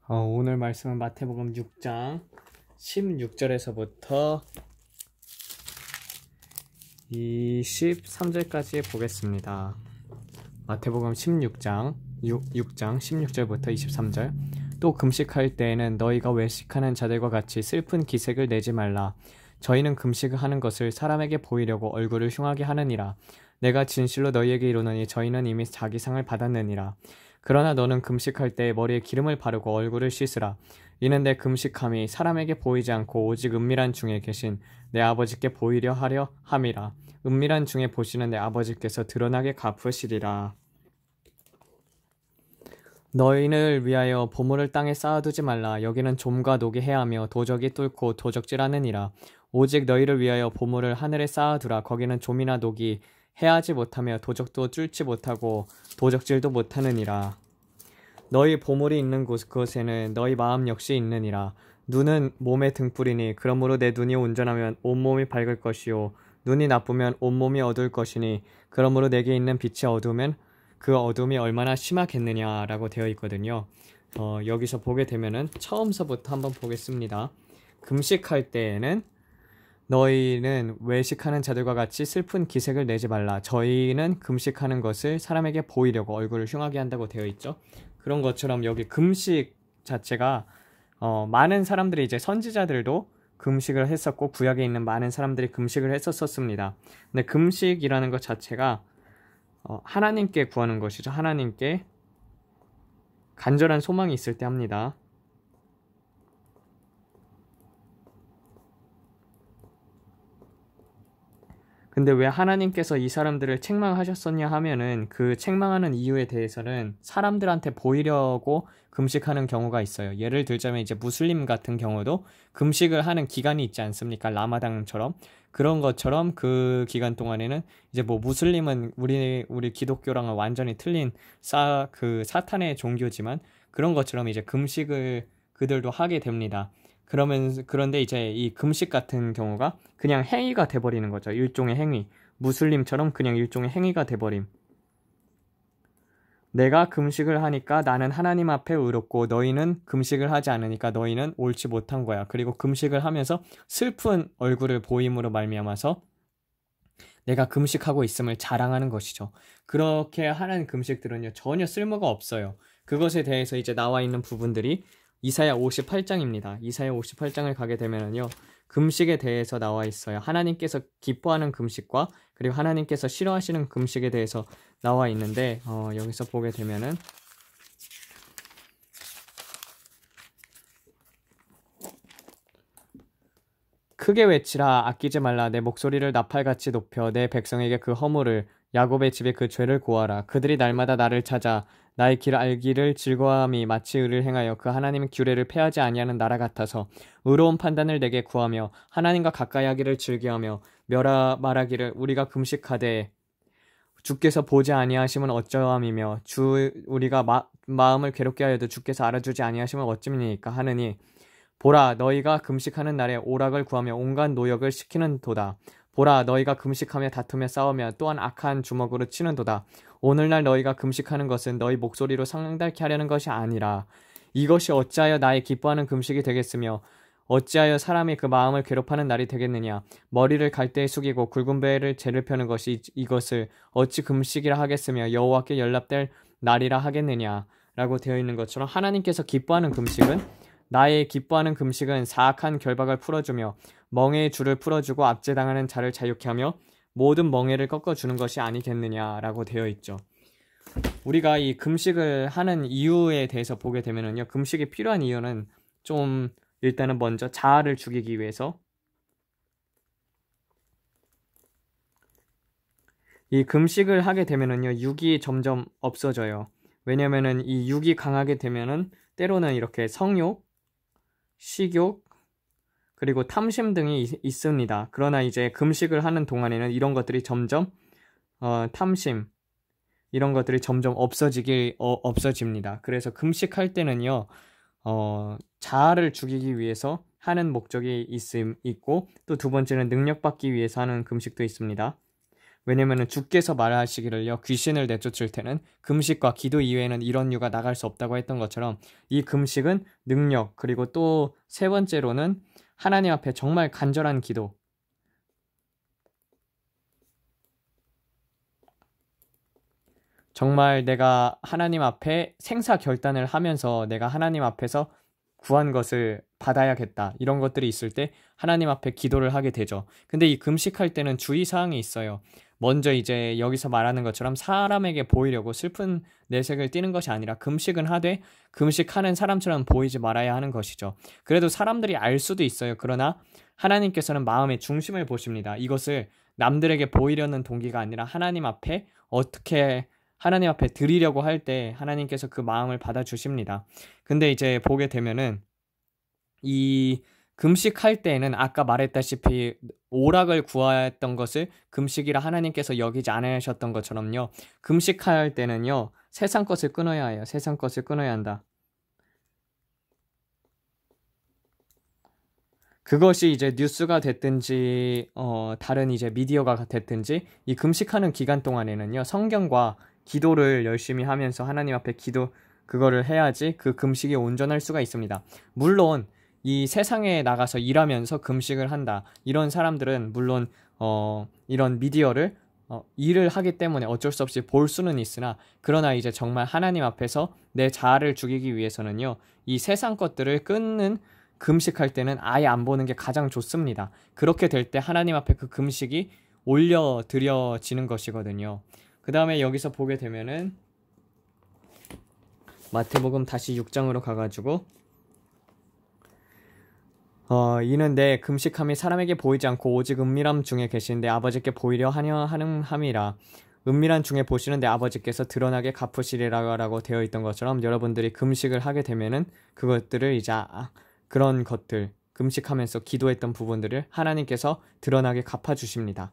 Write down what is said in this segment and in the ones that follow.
오늘 말씀은 마태복음 6장 16절에서부터 23절까지 보겠습니다. 마태복음 16장 6장 16절부터 23절. 또 금식할 때에는 너희가 외식하는 자들과 같이 슬픈 기색을 내지 말라. 저희는 금식을 하는 것을 사람에게 보이려고 얼굴을 흉하게 하느니라. 내가 진실로 너희에게 이르노니 저희는 이미 자기 상을 받았느니라. 그러나 너는 금식할 때 머리에 기름을 바르고 얼굴을 씻으라. 이는 내 금식함이 사람에게 보이지 않고 오직 은밀한 중에 계신 내 아버지께 보이려 하려 함이라. 은밀한 중에 보시는 내 아버지께서 드러나게 갚으시리라. 너희를 위하여 보물을 땅에 쌓아두지 말라. 여기는 좀과 녹이 해하며 도적이 뚫고 도적질하느니라. 오직 너희를 위하여 보물을 하늘에 쌓아두라. 거기는 좀이나 녹이 해하지 못하며 도적도 뚫지 못하고 도적질도 못하느니라. 너희 보물이 있는 그곳에는 너희 마음 역시 있느니라. 눈은 몸의 등불이니 그러므로 내 눈이 온전하면 온몸이 밝을 것이요 눈이 나쁘면 온몸이 어두울 것이니 그러므로 내게 있는 빛이 어두우면 그 어둠이 얼마나 심하겠느냐라고 되어 있거든요. 여기서 보게 되면은 처음서부터 한번 보겠습니다. 금식할 때에는 너희는 외식하는 자들과 같이 슬픈 기색을 내지 말라. 저희는 금식하는 것을 사람에게 보이려고 얼굴을 흉하게 한다고 되어 있죠. 그런 것처럼 여기 금식 자체가 많은 사람들이 이제 선지자들도 금식을 했었고 구약에 있는 많은 사람들이 금식을 했었습니다. 근데 금식이라는 것 자체가 하나님께 구하는 것이죠. 하나님께 간절한 소망이 있을 때 합니다. 근데 왜 하나님께서 이 사람들을 책망하셨었냐 하면은 그 책망하는 이유에 대해서는 사람들한테 보이려고 금식하는 경우가 있어요. 예를 들자면 이제 무슬림 같은 경우도 금식을 하는 기간이 있지 않습니까? 라마단처럼. 그런 것처럼 그 기간 동안에는 이제 뭐 무슬림은 우리 기독교랑은 완전히 틀린 그 사탄의 종교지만 그런 것처럼 이제 금식을 그들도 하게 됩니다. 그런데 이제 이 금식 같은 경우가 그냥 행위가 돼버리는 거죠. 일종의 행위. 무슬림처럼 그냥 일종의 행위가 돼버림. 내가 금식을 하니까 나는 하나님 앞에 의롭고 너희는 금식을 하지 않으니까 너희는 옳지 못한 거야. 그리고 금식을 하면서 슬픈 얼굴을 보임으로 말미암아서 내가 금식하고 있음을 자랑하는 것이죠. 그렇게 하는 금식들은요, 전혀 쓸모가 없어요. 그것에 대해서 이제 나와 있는 부분들이 이사야 58장입니다. 이사야 58장을 가게 되면은요, 금식에 대해서 나와 있어요. 하나님께서 기뻐하는 금식과 그리고 하나님께서 싫어하시는 금식에 대해서 나와 있는데, 여기서 보게 되면은 크게 외치라. 아끼지 말라. 내 목소리를 나팔같이 높여 내 백성에게 그 허물을 야곱의 집에 그 죄를 고하라. 그들이 날마다 나를 찾아 나의 길 알기를 즐거워함이 마치 의를 행하여 그 하나님의 규례를 폐하지 아니하는 나라 같아서 의로운 판단을 내게 구하며 하나님과 가까이 하기를 즐겨하며 말하기를 우리가 금식하되 주께서 보지 아니하심은 어쩌함이며 우리가 마음을 괴롭게 하여도 주께서 알아주지 아니하심은 어찌니까 하느니 보라 너희가 금식하는 날에 오락을 구하며 온갖 노역을 시키는 도다. 보라 너희가 금식하며 다투며 싸우며 또한 악한 주먹으로 치는 도다. 오늘날 너희가 금식하는 것은 너희 목소리로 상달케 하려는 것이 아니라 이것이 어찌하여 나의 기뻐하는 금식이 되겠으며 어찌하여 사람이 그 마음을 괴롭하는 날이 되겠느냐. 머리를 갈대에 숙이고 굵은 배를 재를 펴는 것이 이것을 어찌 금식이라 하겠으며 여호와께 연락될 날이라 하겠느냐 라고 되어 있는 것처럼 하나님께서 기뻐하는 금식은 나의 기뻐하는 금식은 사악한 결박을 풀어주며 멍에의 줄을 풀어주고 압제당하는 자를 자유케 하며 모든 멍에를 꺾어주는 것이 아니겠느냐라고 되어 있죠. 우리가 이 금식을 하는 이유에 대해서 보게 되면은요, 금식이 필요한 이유는 좀 일단은 먼저 자아를 죽이기 위해서 이 금식을 하게 되면은요, 육이 점점 없어져요. 왜냐면은 이 육이 강하게 되면은 때로는 이렇게 성욕, 식욕, 그리고 탐심 등이 있습니다. 그러나 이제 금식을 하는 동안에는 이런 것들이 점점 탐심 이런 것들이 점점 없어집니다. 그래서 금식할 때는요, 자아를 죽이기 위해서 하는 목적이 있고 또 두 번째는 능력받기 위해서 하는 금식도 있습니다. 왜냐면은 주께서 말하시기를요, 귀신을 내쫓을 때는 금식과 기도 이외에는 이런 유가 나갈 수 없다고 했던 것처럼 이 금식은 능력, 그리고 또 세 번째로는 하나님 앞에 정말 간절한 기도, 정말 내가 하나님 앞에 생사 결단을 하면서 내가 하나님 앞에서 구한 것을 받아야겠다, 이런 것들이 있을 때 하나님 앞에 기도를 하게 되죠. 근데 이 금식할 때는 주의사항이 있어요. 먼저 이제 여기서 말하는 것처럼 사람에게 보이려고 슬픈 내색을 띠는 것이 아니라 금식은 하되 금식하는 사람처럼 보이지 말아야 하는 것이죠. 그래도 사람들이 알 수도 있어요. 그러나 하나님께서는 마음의 중심을 보십니다. 이것을 남들에게 보이려는 동기가 아니라 하나님 앞에 어떻게 하나님 앞에 드리려고 할 때 하나님께서 그 마음을 받아주십니다. 근데 이제 보게 되면은 이 금식할 때에는 아까 말했다시피 오락을 구하였던 것을 금식이라 하나님께서 여기지 않으셨던 것처럼요. 금식할 때는요, 세상 것을 끊어야 해요. 세상 것을 끊어야 한다. 그것이 이제 뉴스가 됐든지 다른 이제 미디어가 됐든지 이 금식하는 기간 동안에는요, 성경과 기도를 열심히 하면서 하나님 앞에 그거를 해야지 그 금식이 온전할 수가 있습니다. 물론 이 세상에 나가서 일하면서 금식을 한다, 이런 사람들은 물론 이런 미디어를 일을 하기 때문에 어쩔 수 없이 볼 수는 있으나, 그러나 이제 정말 하나님 앞에서 내 자아를 죽이기 위해서는요, 이 세상 것들을 끊는 금식할 때는 아예 안 보는 게 가장 좋습니다. 그렇게 될 때 하나님 앞에 그 금식이 올려드려지는 것이거든요. 그 다음에 여기서 보게 되면은 마태복음 다시 6장으로 가가지고 이는 내 금식함이 사람에게 보이지 않고 오직 은밀함 중에 계신데 아버지께 보이려 하는 함이라. 은밀한 중에 보시는데 아버지께서 드러나게 갚으시리라고 되어 있던 것처럼 여러분들이 금식을 하게 되면은 그것들을 이제 그런 것들, 금식하면서 기도했던 부분들을 하나님께서 드러나게 갚아주십니다.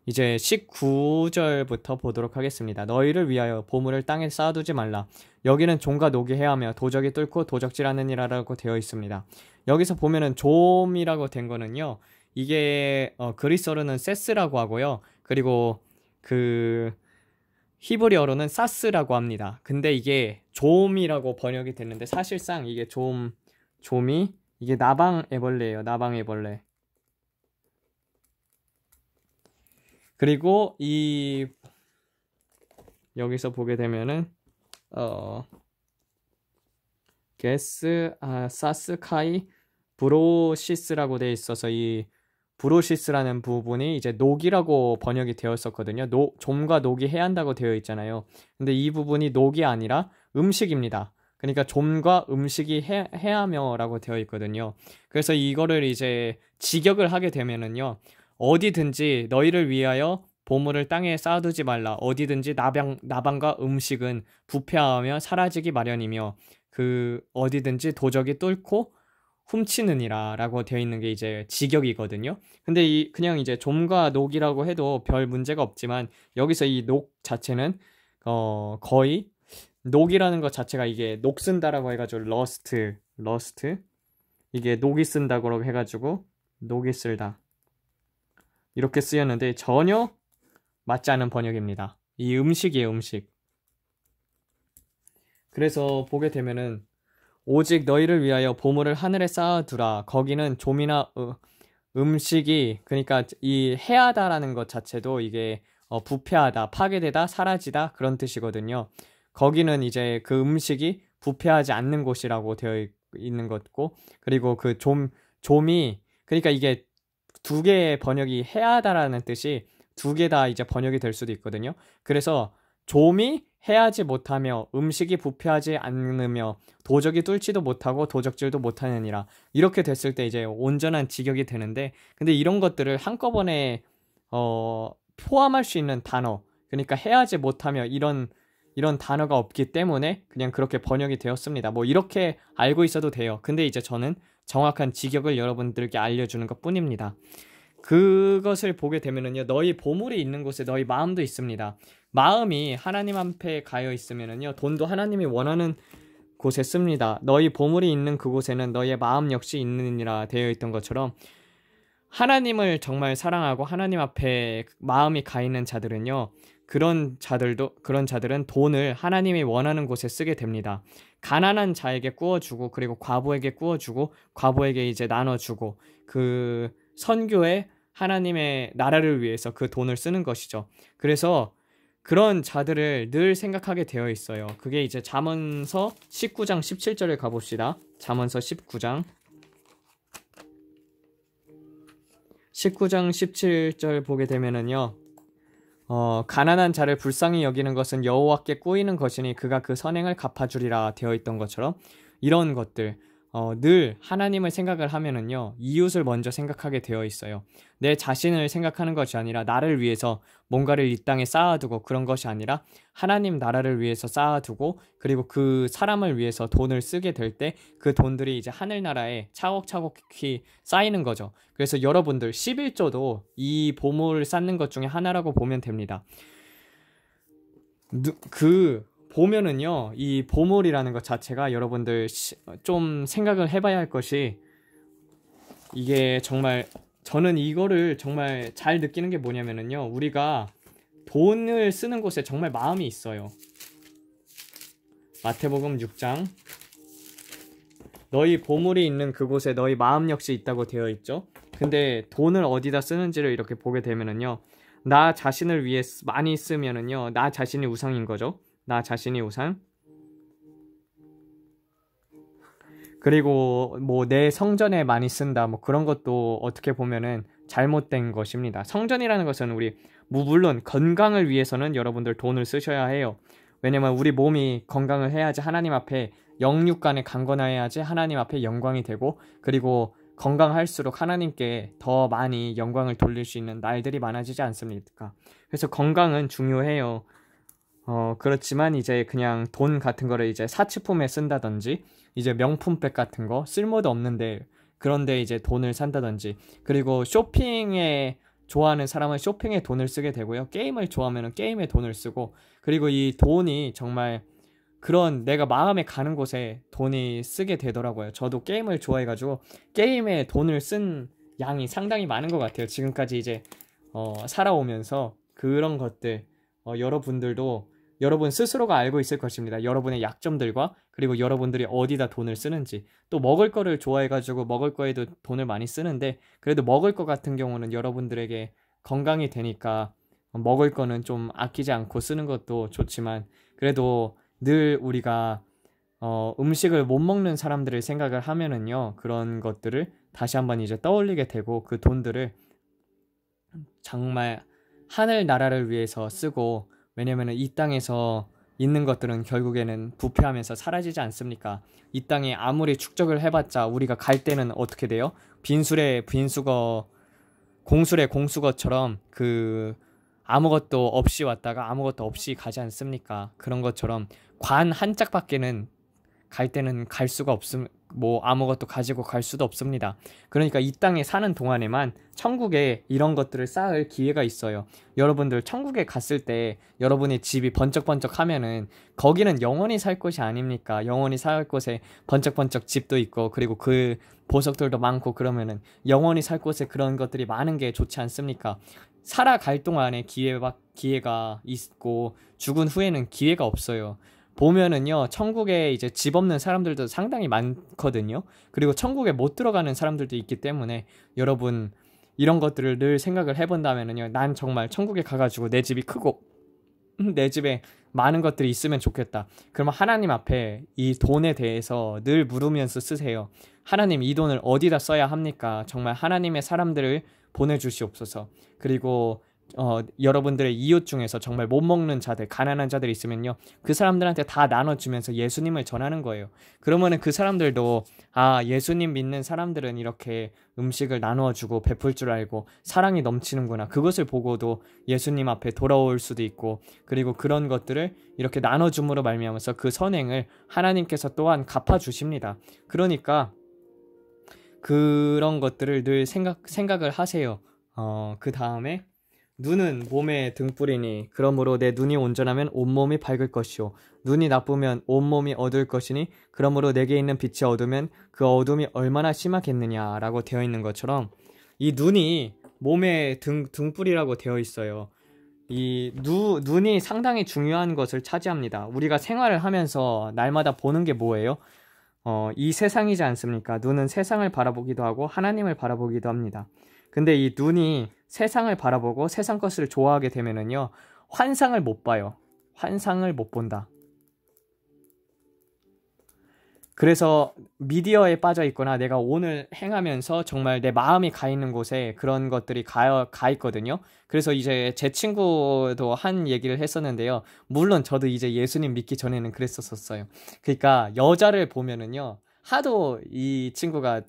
이제 19절부터 보도록 하겠습니다. 너희를 위하여 보물을 땅에 쌓아두지 말라. 여기는 종과 노기 해하며 도적이 뚫고 도적질하느니라라고 되어 있습니다. 여기서 보면은 좀이라고 된 거는요, 이게 그리스어로는 세스라고 하고요, 그리고 그 히브리어로는 사스라고 합니다. 근데 이게 좀이라고 번역이 됐는데 사실상 이게 좀이 이게 나방 애벌레예요. 나방 애벌레. 그리고 여기서 보게 되면은 사스카이 브로시스라고 되어 있어서 이 브로시스라는 부분이 이제 녹이라고 번역이 되었었거든요. 좀과 녹이 해야 한다고 되어 있잖아요. 근데 이 부분이 녹이 아니라 음식입니다. 그러니까 좀과 음식이 해하며라고 되어 있거든요. 그래서 이거를 이제 직역을 하게 되면은요, 어디든지 너희를 위하여 보물을 땅에 쌓아두지 말라. 어디든지 나방과 음식은 부패하며 사라지기 마련이며 그 어디든지 도적이 뚫고 훔치느니라 라고 되어 있는 게 이제 직역이거든요. 근데 그냥 이제 좀과 녹이라고 해도 별 문제가 없지만 여기서 이 녹 자체는 거의 녹이라는 것 자체가 이게 녹쓴다라고 해가지고 러스트 이게 녹이 쓴다고 해가지고 녹이 쓸다 이렇게 쓰였는데 전혀 맞지 않은 번역입니다. 이 음식이에요, 음식. 그래서 보게 되면은 오직 너희를 위하여 보물을 하늘에 쌓아두라. 거기는 좀이나 음식이, 그러니까 이 해하다라는 것 자체도 이게 부패하다, 파괴되다, 사라지다 그런 뜻이거든요. 거기는 이제 그 음식이 부패하지 않는 곳이라고 되어 있는 것고, 그리고 그 좀이, 그러니까 이게 두 개의 번역이 해하다라는 뜻이 두 개 다 이제 번역이 될 수도 있거든요. 그래서 좀이 해하지 못하며 음식이 부패하지 않으며 도적이 뚫지도 못하고 도적질도 못하느니라. 이렇게 됐을 때 이제 온전한 직역이 되는데, 근데 이런 것들을 한꺼번에 포함할 수 있는 단어, 그러니까 해하지 못하며 이런 단어가 없기 때문에 그냥 그렇게 번역이 되었습니다. 뭐 이렇게 알고 있어도 돼요. 근데 이제 저는 정확한 직역을 여러분들께 알려주는 것 뿐입니다. 그것을 보게 되면은요, 너희 보물이 있는 곳에 너희 마음도 있습니다. 마음이 하나님 앞에 가여 있으면은요, 돈도 하나님이 원하는 곳에 씁니다. 너희 보물이 있는 그곳에는 너희의 마음 역시 있느니라 되어 있던 것처럼 하나님을 정말 사랑하고 하나님 앞에 마음이 가 있는 자들은요, 그런 자들은 돈을 하나님이 원하는 곳에 쓰게 됩니다. 가난한 자에게 꾸어주고, 그리고 과부에게 꾸어주고, 과부에게 이제 나눠주고, 그 선교에 하나님의 나라를 위해서 그 돈을 쓰는 것이죠. 그래서 그런 자들을 늘 생각하게 되어 있어요. 그게 이제 잠언서 19장 17절에 가봅시다. 잠언서 19장 17절 보게 되면은요, 가난한 자를 불쌍히 여기는 것은 여호와께 꾸이는 것이니 그가 그 선행을 갚아주리라 되어 있던 것처럼, 이런 것들, 늘 하나님을 생각을 하면은요, 이웃을 먼저 생각하게 되어 있어요. 내 자신을 생각하는 것이 아니라 나를 위해서 뭔가를 이 땅에 쌓아두고, 그런 것이 아니라 하나님 나라를 위해서 쌓아두고, 그리고 그 사람을 위해서 돈을 쓰게 될 때 그 돈들이 이제 하늘나라에 차곡차곡히 쌓이는 거죠. 그래서 여러분들 11조도 이 보물을 쌓는 것 중에 하나라고 보면 됩니다. 보면은요, 이 보물이라는 것 자체가 여러분들 좀 생각을 해봐야 할 것이, 이게 정말, 저는 이거를 정말 잘 느끼는 게 뭐냐면은요, 우리가 돈을 쓰는 곳에 정말 마음이 있어요. 마태복음 6장, 너희 보물이 있는 그곳에 너희 마음 역시 있다고 되어 있죠. 근데 돈을 어디다 쓰는지를 이렇게 보게 되면은요, 나 자신을 위해 많이 쓰면은요, 나 자신이 우상인 거죠. 나 자신이 우상. 그리고 뭐 내 성전에 많이 쓴다, 뭐 그런 것도 어떻게 보면은 잘못된 것입니다. 성전이라는 것은 물론 건강을 위해서는 여러분들 돈을 쓰셔야 해요. 왜냐면 우리 몸이 건강을 해야지 하나님 앞에, 영육간에 강건해야지 하나님 앞에 영광이 되고, 그리고 건강할수록 하나님께 더 많이 영광을 돌릴 수 있는 날들이 많아지지 않습니까? 그래서 건강은 중요해요. 그렇지만 이제 그냥 돈 같은 거를 이제 사치품에 쓴다든지, 이제 명품백 같은 거 쓸모도 없는데 그런데 이제 돈을 산다든지, 그리고 쇼핑에 좋아하는 사람은 쇼핑에 돈을 쓰게 되고요. 게임을 좋아하면 게임에 돈을 쓰고, 그리고 이 돈이 정말 그런 내가 마음에 가는 곳에 돈이 쓰게 되더라고요. 저도 게임을 좋아해가지고 게임에 돈을 쓴 양이 상당히 많은 것 같아요. 지금까지 이제 살아오면서 그런 것들, 여러분들도 여러분 스스로가 알고 있을 것입니다. 여러분의 약점들과, 그리고 여러분들이 어디다 돈을 쓰는지. 또 먹을 거를 좋아해가지고 먹을 거에도 돈을 많이 쓰는데, 그래도 먹을 거 같은 경우는 여러분들에게 건강이 되니까 먹을 거는 좀 아끼지 않고 쓰는 것도 좋지만, 그래도 늘 우리가 음식을 못 먹는 사람들을 생각을 하면은요, 그런 것들을 다시 한번 이제 떠올리게 되고, 그 돈들을 정말 하늘 나라를 위해서 쓰고, 왜냐면은 이 땅에서 있는 것들은 결국에는 부패하면서 사라지지 않습니까? 이 땅에 아무리 축적을 해봤자 우리가 갈 때는 어떻게 돼요? 빈술에 빈수거, 공술에 공수거처럼 그 아무것도 없이 왔다가 아무것도 없이 가지 않습니까? 그런 것처럼 관 한 짝밖에는 갈 때는 갈 수가 뭐 아무것도 가지고 갈 수도 없습니다. 그러니까 이 땅에 사는 동안에만 천국에 이런 것들을 쌓을 기회가 있어요. 여러분들 천국에 갔을 때 여러분의 집이 번쩍번쩍 하면은 거기는 영원히 살 곳이 아닙니까? 영원히 살 곳에 번쩍번쩍 집도 있고, 그리고 그 보석들도 많고, 그러면은 영원히 살 곳에 그런 것들이 많은 게 좋지 않습니까? 살아갈 동안에 기회가 있고, 죽은 후에는 기회가 없어요. 보면은요, 천국에 이제 집 없는 사람들도 상당히 많거든요. 그리고 천국에 못 들어가는 사람들도 있기 때문에, 여러분 이런 것들을 늘 생각을 해본다면은요, 난 정말 천국에 가가지고 내 집이 크고 내 집에 많은 것들이 있으면 좋겠다. 그러면 하나님 앞에 이 돈에 대해서 늘 물으면서 쓰세요. 하나님, 이 돈을 어디다 써야 합니까? 정말 하나님의 사람들을 보내주시옵소서. 그리고 여러분들의 이웃 중에서 정말 못 먹는 자들, 가난한 자들이 있으면요, 그 사람들한테 다 나눠주면서 예수님을 전하는 거예요. 그러면은 그 사람들도, 아, 예수님 믿는 사람들은 이렇게 음식을 나누어주고 베풀 줄 알고 사랑이 넘치는구나. 그것을 보고도 예수님 앞에 돌아올 수도 있고, 그리고 그런 것들을 이렇게 나눠줌으로 말미암아서 그 선행을 하나님께서 또한 갚아주십니다. 그러니까 그런 것들을 늘 생각을 하세요. 그 다음에, 눈은 몸의 등불이니 그러므로 내 눈이 온전하면 온몸이 밝을 것이요 눈이 나쁘면 온몸이 어두울 것이니 그러므로 내게 있는 빛이 어두면 그 어둠이 얼마나 심하겠느냐라고 되어 있는 것처럼, 이 눈이 몸의 등불이라고 되어 있어요. 이 눈이 상당히 중요한 것을 차지합니다. 우리가 생활을 하면서 날마다 보는 게 뭐예요? 이 세상이지 않습니까? 눈은 세상을 바라보기도 하고 하나님을 바라보기도 합니다. 근데 이 눈이 세상을 바라보고 세상 것을 좋아하게 되면은요, 환상을 못 봐요. 환상을 못 본다. 그래서 미디어에 빠져 있거나 내가 오늘 행하면서 정말 내 마음이 가 있는 곳에 그런 것들이 가 있거든요. 그래서 이제 제 친구도 한 얘기를 했었는데요. 물론 저도 이제 예수님 믿기 전에는 그랬었어요. 그러니까 여자를 보면은요, 하도 이 친구가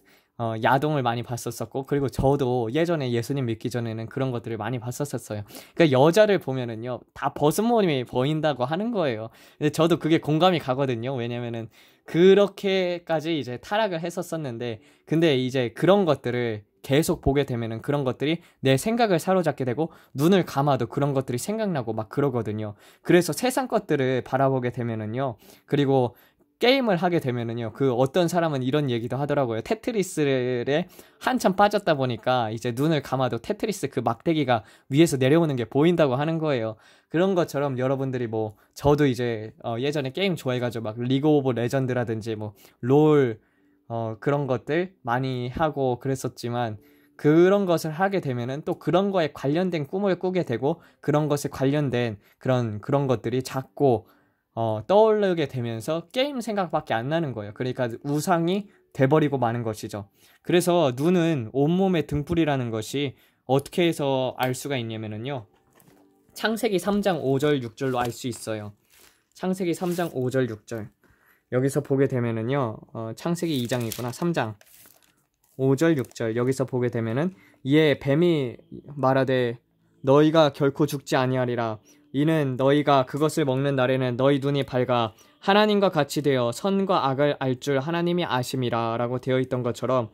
야동을 많이 봤었었고, 그리고 저도 예전에 예수님 믿기 전에는 그런 것들을 많이 봤었었어요. 그러니까 여자를 보면은요, 다 벗은 몸이 보인다고 하는 거예요. 근데 저도 그게 공감이 가거든요. 왜냐면은 그렇게까지 이제 타락을 했었었는데, 근데 이제 그런 것들을 계속 보게 되면은 그런 것들이 내 생각을 사로잡게 되고, 눈을 감아도 그런 것들이 생각나고 막 그러거든요. 그래서 세상 것들을 바라보게 되면은요, 그리고 게임을 하게 되면은요, 그 어떤 사람은 이런 얘기도 하더라고요. 테트리스에 한참 빠졌다 보니까 이제 눈을 감아도 테트리스 그 막대기가 위에서 내려오는 게 보인다고 하는 거예요. 그런 것처럼 여러분들이 뭐, 저도 이제 예전에 게임 좋아해가지고 막 리그 오브 레전드라든지 뭐 롤 그런 것들 많이 하고 그랬었지만, 그런 것을 하게 되면은 또 그런 거에 관련된 꿈을 꾸게 되고, 그런 것에 관련된 그런 것들이 자꾸 떠오르게 되면서 게임 생각밖에 안 나는 거예요. 그러니까 우상이 돼버리고 마는 것이죠. 그래서 눈은 온몸의 등불이라는 것이 어떻게 해서 알 수가 있냐면요, 창세기 3장 5절 6절로 알 수 있어요. 창세기 3장 5절 6절 여기서 보게 되면은요, 창세기 2장이구나. 3장 5절 6절 여기서 보게 되면은, 이에 뱀이 말하되 너희가 결코 죽지 아니하리라. 이는 너희가 그것을 먹는 날에는 너희 눈이 밝아 하나님과 같이 되어 선과 악을 알 줄 하나님이 아심이라 라고 되어 있던 것처럼,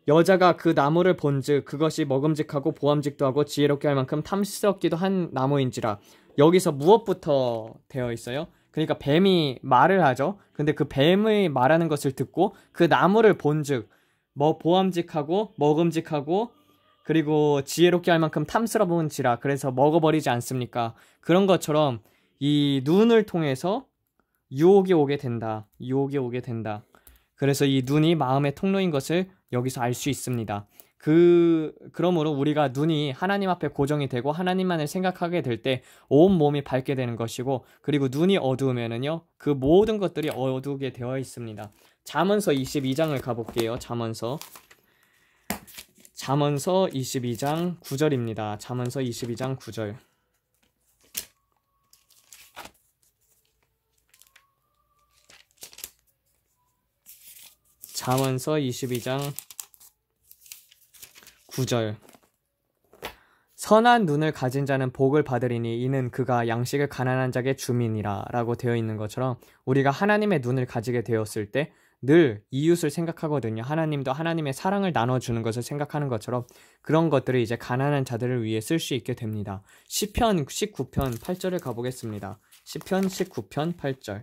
여자가 그 나무를 본즉 그것이 먹음직하고 보암직도 하고 지혜롭게 할 만큼 탐스럽기도 한 나무인지라. 여기서 무엇부터 되어 있어요? 그러니까 뱀이 말을 하죠. 근데 그 뱀의 말하는 것을 듣고 그 나무를 본즉 보암직하고 먹음직하고 그리고 지혜롭게 할 만큼 탐스러운지라. 그래서 먹어버리지 않습니까? 그런 것처럼 이 눈을 통해서 유혹이 오게 된다. 유혹이 오게 된다. 그래서 이 눈이 마음의 통로인 것을 여기서 알 수 있습니다. 그러므로 우리가 눈이 하나님 앞에 고정이 되고 하나님만을 생각하게 될 때 온 몸이 밝게 되는 것이고, 그리고 눈이 어두우면은요, 그 모든 것들이 어두우게 되어 있습니다. 잠언서 22장을 가볼게요. 잠언서 22장 9절입니다. 잠언서 22장 9절. 잠언서 22장 9절. 선한 눈을 가진 자는 복을 받으리니 이는 그가 양식을 가난한 자의 주민이라 라고 되어 있는 것처럼, 우리가 하나님의 눈을 가지게 되었을 때 늘 이웃을 생각하거든요. 하나님도 하나님의 사랑을 나눠주는 것을 생각하는 것처럼 그런 것들을 이제 가난한 자들을 위해 쓸 수 있게 됩니다. 시편 19편 8절을 가보겠습니다. 시편 19편 8절.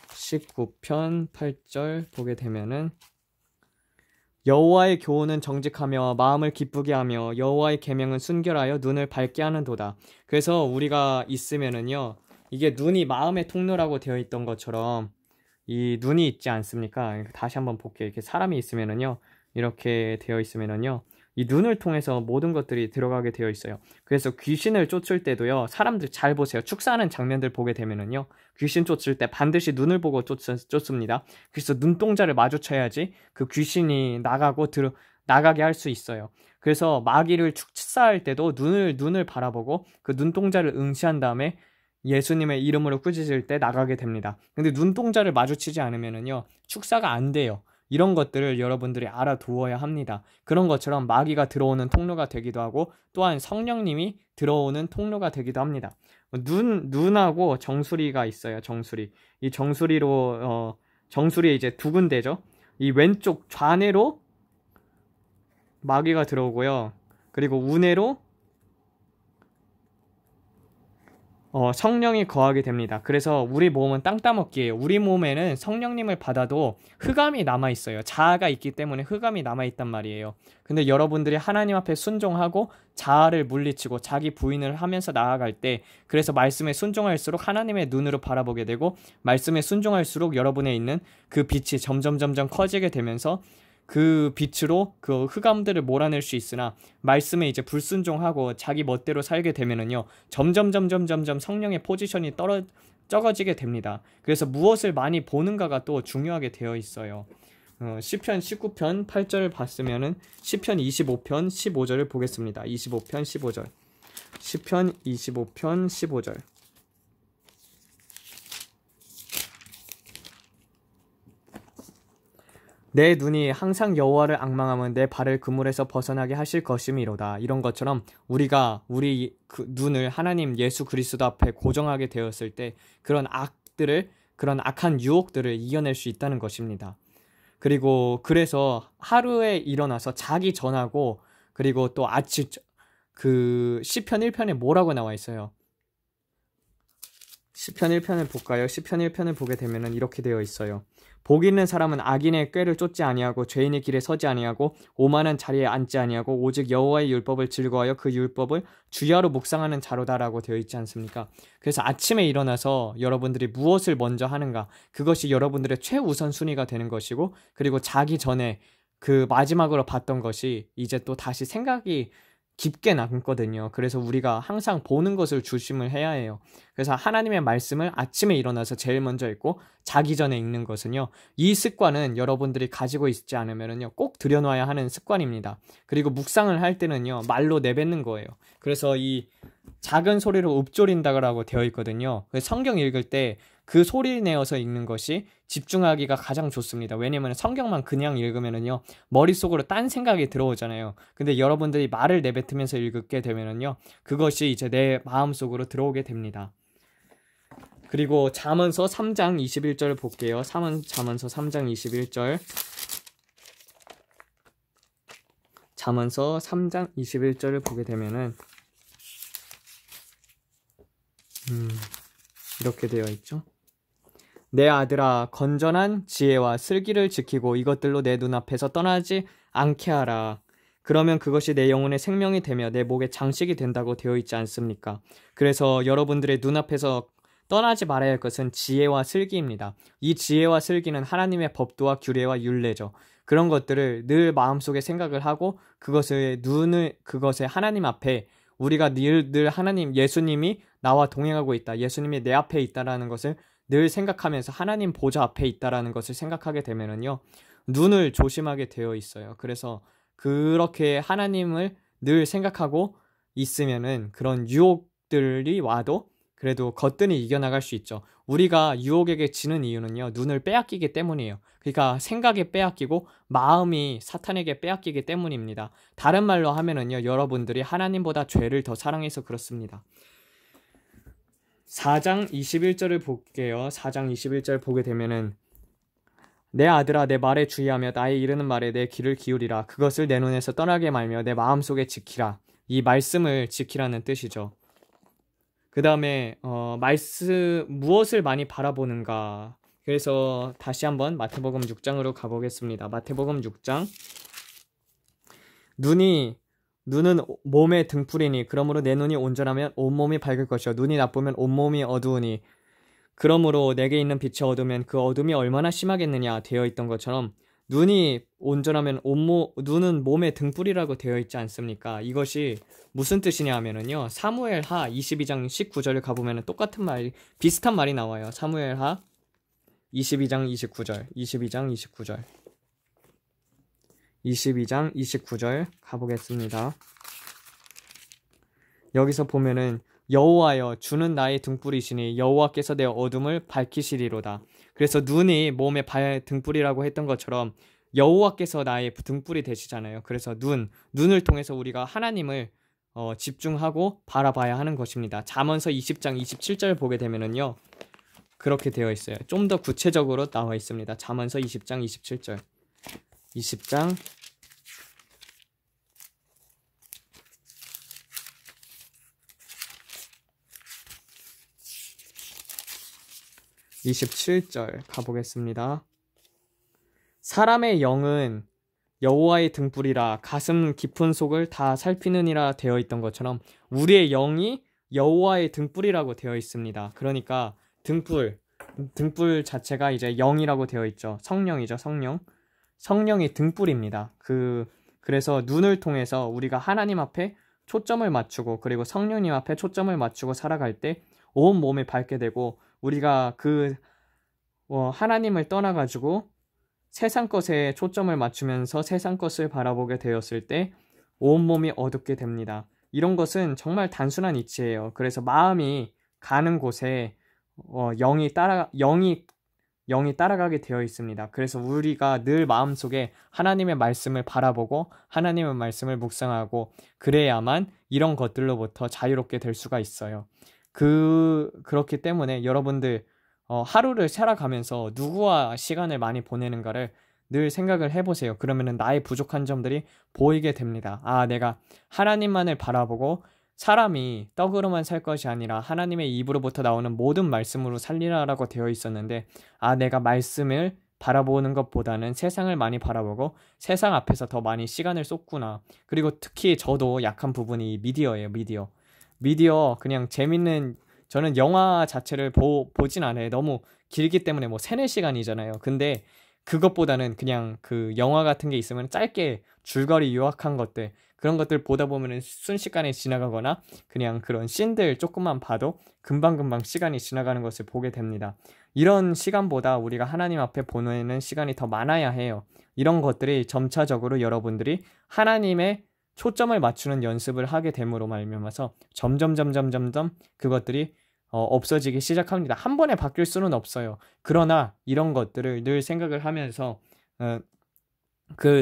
19편 8절 보게 되면은, 여호와의 교훈은 정직하며 마음을 기쁘게 하며 여호와의 계명은 순결하여 눈을 밝게 하는도다. 그래서 우리가 있으면은요, 이게 눈이 마음의 통로라고 되어 있던 것처럼 이 눈이 있지 않습니까? 다시 한번 볼게요. 이렇게 사람이 있으면은요, 이렇게 되어 있으면은요, 이 눈을 통해서 모든 것들이 들어가게 되어 있어요. 그래서 귀신을 쫓을 때도요, 사람들 잘 보세요. 축사하는 장면들 보게 되면은요, 귀신 쫓을 때 반드시 눈을 보고 쫓습니다. 그래서 눈동자를 마주쳐야지 그 귀신이 나가게 할 수 있어요. 그래서 마귀를 축사할 때도 눈을 바라보고 그 눈동자를 응시한 다음에 예수님의 이름으로 꾸짖을 때 나가게 됩니다. 근데 눈동자를 마주치지 않으면은요, 축사가 안 돼요. 이런 것들을 여러분들이 알아두어야 합니다. 그런 것처럼 마귀가 들어오는 통로가 되기도 하고, 또한 성령님이 들어오는 통로가 되기도 합니다. 눈하고 정수리가 있어요. 정수리. 이 정수리에 이제 두 군데죠. 이 왼쪽 좌뇌로 마귀가 들어오고요. 그리고 우뇌로 성령이 거하게 됩니다. 그래서 우리 몸은 땅 따먹기예요. 우리 몸에는 성령님을 받아도 흑암이 남아있어요. 자아가 있기 때문에 흑암이 남아있단 말이에요. 근데 여러분들이 하나님 앞에 순종하고 자아를 물리치고 자기 부인을 하면서 나아갈 때, 그래서 말씀에 순종할수록 하나님의 눈으로 바라보게 되고, 말씀에 순종할수록 여러분에 있는 그 빛이 점점 커지게 되면서 그 빛으로 그 흑암들을 몰아낼 수 있으나, 말씀에 이제 불순종하고 자기 멋대로 살게 되면은요, 점점 성령의 포지션이 적어지게 됩니다. 그래서 무엇을 많이 보는가가 또 중요하게 되어 있어요. 시편 19편 8절을 봤으면은 시편 25편 15절을 보겠습니다. 25편 15절. 시편 25편 15절. 내 눈이 항상 여호와를 앙망하면 내 발을 그물에서 벗어나게 하실 것이미로다. 이런 것처럼 우리가 우리 그 눈을 하나님 예수 그리스도 앞에 고정하게 되었을 때 그런 악한 유혹들을 이겨낼 수 있다는 것입니다. 그리고 그래서 하루에 일어나서 자기 전하고, 그리고 또 아침 그 시편 1편에 뭐라고 나와 있어요? 시편 1편을 볼까요? 시편 1편을 보게 되면은 이렇게 되어 있어요. 복 있는 사람은 악인의 꾀를 쫓지 아니하고 죄인의 길에 서지 아니하고 오만한 자리에 앉지 아니하고 오직 여호와의 율법을 즐거워하여 그 율법을 주야로 묵상하는 자로다라고 되어 있지 않습니까? 그래서 아침에 일어나서 여러분들이 무엇을 먼저 하는가, 그것이 여러분들의 최우선 순위가 되는 것이고, 그리고 자기 전에 그 마지막으로 봤던 것이 이제 또 다시 생각이 깊게 남거든요. 그래서 우리가 항상 보는 것을 조심을 해야 해요. 그래서 하나님의 말씀을 아침에 일어나서 제일 먼저 읽고 자기 전에 읽는 것은요, 이 습관은 여러분들이 가지고 있지 않으면요 꼭 들여놔야 하는 습관입니다. 그리고 묵상을 할 때는요 말로 내뱉는 거예요. 그래서 이 작은 소리로 읊조린다고 되어 있거든요. 성경 읽을 때 그 소리 내어서 읽는 것이 집중하기가 가장 좋습니다. 왜냐면 성경만 그냥 읽으면은요 머릿속으로 딴 생각이 들어오잖아요. 근데 여러분들이 말을 내뱉으면서 읽게 되면은요 그것이 이제 내 마음속으로 들어오게 됩니다. 그리고 잠언서 3장 21절 볼게요. 잠언서 3장 21절. 잠언서 3장 21절을 보게 되면은 이렇게 되어 있죠. 내 아들아, 건전한 지혜와 슬기를 지키고 이것들로 내 눈앞에서 떠나지 않게 하라. 그러면 그것이 내 영혼의 생명이 되며 내 목의 장식이 된다고 되어 있지 않습니까? 그래서 여러분들의 눈앞에서 떠나지 말아야 할 것은 지혜와 슬기입니다. 이 지혜와 슬기는 하나님의 법도와 규례와 율례죠. 그런 것들을 늘 마음속에 생각을 하고 그것에 하나님 앞에 우리가 늘 하나님, 예수님이 나와 동행하고 있다, 예수님이 내 앞에 있다라는 것을 늘 생각하면서 하나님 보좌 앞에 있다라는 것을 생각하게 되면은요 눈을 조심하게 되어 있어요. 그래서 그렇게 하나님을 늘 생각하고 있으면은 그런 유혹들이 와도 그래도 거뜬히 이겨나갈 수 있죠. 우리가 유혹에게 지는 이유는요 눈을 빼앗기기 때문이에요. 그러니까 생각에 빼앗기고 마음이 사탄에게 빼앗기기 때문입니다. 다른 말로 하면은요 여러분들이 하나님보다 죄를 더 사랑해서 그렇습니다. 4장 21절을 볼게요. 4장 21절 보게 되면은 내 아들아, 내 말에 주의하며 나의 이르는 말에 내 귀를 기울이라. 그것을 내 눈에서 떠나게 말며 내 마음속에 지키라. 이 말씀을 지키라는 뜻이죠. 그 다음에 무엇을 많이 바라보는가. 그래서 다시 한번 마태복음 6장으로 가보겠습니다. 마태복음 6장. 눈은 몸의 등불이니 그러므로 내 눈이 온전하면 온몸이 밝을 것이요 눈이 나쁘면 온몸이 어두우니 그러므로 내게 있는 빛이 어두우면 그 어둠이 얼마나 심하겠느냐 되어 있던 것처럼 눈이 온전하면 눈은 몸의 등불이라고 되어 있지 않습니까? 이것이 무슨 뜻이냐 하면은요 사무엘하 22장 19절을 가보면 똑같은 말이 비슷한 말이 나와요. 사무엘하 22장 29절 가보겠습니다. 여기서 보면은 여호와여 주는 나의 등불이시니 여호와께서 내 어둠을 밝히시리로다. 그래서 눈이 몸의 등불이라고 했던 것처럼 여호와께서 나의 등불이 되시잖아요. 그래서 눈을 통해서 우리가 하나님을 집중하고 바라봐야 하는 것입니다. 잠언서 20장 27절 보게 되면은요 그렇게 되어 있어요. 좀 더 구체적으로 나와 있습니다. 잠언서 20장 27절. 20장 27절 가보겠습니다. 사람의 영은 여호와의 등불이라 가슴 깊은 속을 다 살피느니라 되어 있던 것처럼 우리의 영이 여호와의 등불이라고 되어 있습니다. 그러니까 등불 자체가 이제 영이라고 되어 있죠. 성령이죠. 성령이 등불입니다. 그래서 눈을 통해서 우리가 하나님 앞에 초점을 맞추고 그리고 성령님 앞에 초점을 맞추고 살아갈 때 온 몸이 밝게 되고 우리가 하나님을 떠나가지고 세상 것에 초점을 맞추면서 세상 것을 바라보게 되었을 때 온몸이 어둡게 됩니다. 이런 것은 정말 단순한 이치예요. 그래서 마음이 가는 곳에 영이 따라가게 되어 있습니다. 그래서 우리가 늘 마음속에 하나님의 말씀을 바라보고 하나님의 말씀을 묵상하고 그래야만 이런 것들로부터 자유롭게 될 수가 있어요. 그렇기 때문에 여러분들 하루를 살아가면서 누구와 시간을 많이 보내는가를 늘 생각을 해보세요. 그러면은 나의 부족한 점들이 보이게 됩니다. 내가 하나님만을 바라보고 사람이 떡으로만 살 것이 아니라 하나님의 입으로부터 나오는 모든 말씀으로 살리라라고 되어 있었는데 내가 말씀을 바라보는 것보다는 세상을 많이 바라보고 세상 앞에서 더 많이 시간을 쏟구나. 그리고 특히 저도 약한 부분이 미디어예요. 미디어 그냥 저는 영화 자체를 보진 않아요. 너무 길기 때문에 3-4시간이잖아요. 근데 그것보다는 그냥 그 영화 같은 게 있으면 짧게 줄거리 요약한 것들 그런 것들 보다 보면 순식간에 지나가거나 그냥 그런 씬들 조금만 봐도 금방금방 시간이 지나가는 것을 보게 됩니다. 이런 시간보다 우리가 하나님 앞에 보내는 시간이 더 많아야 해요. 이런 것들이 점차적으로 여러분들이 하나님의 초점을 맞추는 연습을 하게 됨으로 말미암아서 점점 그것들이 없어지기 시작합니다. 한 번에 바뀔 수는 없어요. 그러나 이런 것들을 늘 생각을 하면서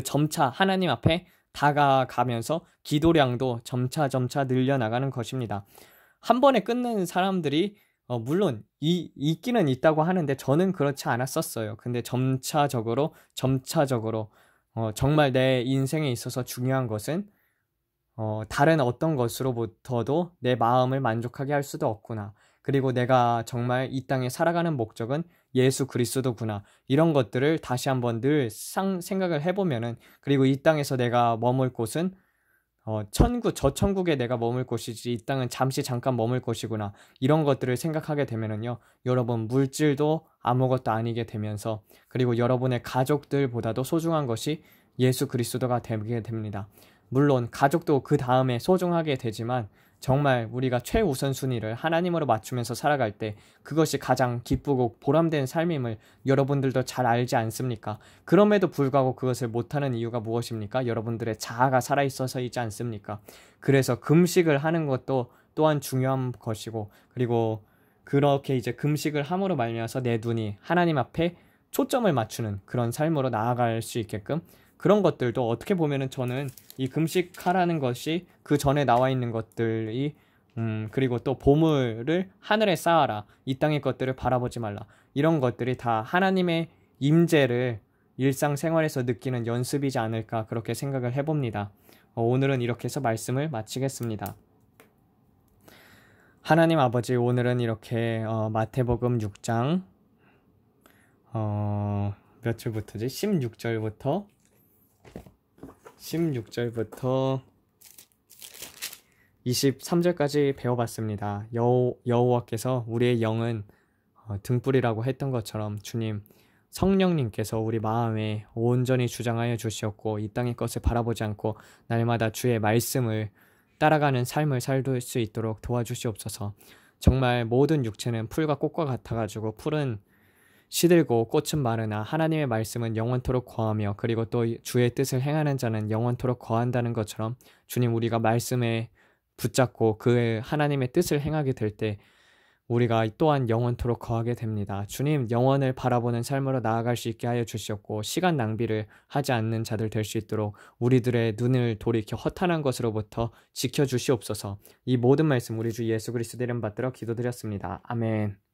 점차 하나님 앞에 다가가면서 기도량도 점차 늘려나가는 것입니다. 한 번에 끊는 사람들이 물론 있기는 있다고 하는데 저는 그렇지 않았었어요. 근데 점차적으로 정말 내 인생에 있어서 중요한 것은 다른 어떤 것으로부터도 내 마음을 만족하게 할 수도 없구나. 그리고 내가 정말 이 땅에 살아가는 목적은 예수 그리스도구나. 이런 것들을 다시 한번 늘 생각을 해보면은 그리고 이 땅에서 내가 머물 곳은 저 천국에 내가 머물 곳이지 이 땅은 잠깐 머물 곳이구나. 이런 것들을 생각하게 되면은요. 여러분 물질도 아무것도 아니게 되면서 그리고 여러분의 가족들보다도 소중한 것이 예수 그리스도가 되게 됩니다. 물론 가족도 그 다음에 소중하게 되지만 정말 우리가 최우선순위를 하나님으로 맞추면서 살아갈 때 그것이 가장 기쁘고 보람된 삶임을 여러분들도 잘 알지 않습니까? 그럼에도 불구하고 그것을 못하는 이유가 무엇입니까? 여러분들의 자아가 살아있어서이지 않습니까? 그래서 금식을 하는 것도 또한 중요한 것이고 그리고 그렇게 이제 금식을 함으로 말미암아서 내 눈이 하나님 앞에 초점을 맞추는 그런 삶으로 나아갈 수 있게끔 그런 것들도 어떻게 보면은 저는 이 금식하라는 것이 그 전에 나와 있는 것들이 그리고 또 보물을 하늘에 쌓아라. 이 땅의 것들을 바라보지 말라. 이런 것들이 다 하나님의 임재를 일상생활에서 느끼는 연습이지 않을까 그렇게 생각을 해봅니다. 오늘은 이렇게 해서 말씀을 마치겠습니다. 하나님 아버지 오늘은 이렇게 마태복음 6장 몇 줄부터지? 16절부터 23절까지 배워봤습니다. 여호와께서 우리의 영은 등불이라고 했던 것처럼 주님 성령님께서 우리 마음에 온전히 주장하여 주시었고 이 땅의 것을 바라보지 않고 날마다 주의 말씀을 따라가는 삶을 살 수 있도록 도와주시옵소서. 정말 모든 육체는 풀과 꽃과 같아가지고 풀은 시들고 꽃은 마르나 하나님의 말씀은 영원토록 거하며 그리고 또 주의 뜻을 행하는 자는 영원토록 거한다는 것처럼 주님 우리가 말씀에 붙잡고 그 하나님의 뜻을 행하게 될 때 우리가 또한 영원토록 거하게 됩니다. 주님 영원을 바라보는 삶으로 나아갈 수 있게 하여 주시옵고 시간 낭비를 하지 않는 자들 될 수 있도록 우리들의 눈을 돌이켜 허탄한 것으로부터 지켜주시옵소서. 이 모든 말씀 우리 주 예수 그리스도 이름 받들어 기도드렸습니다. 아멘.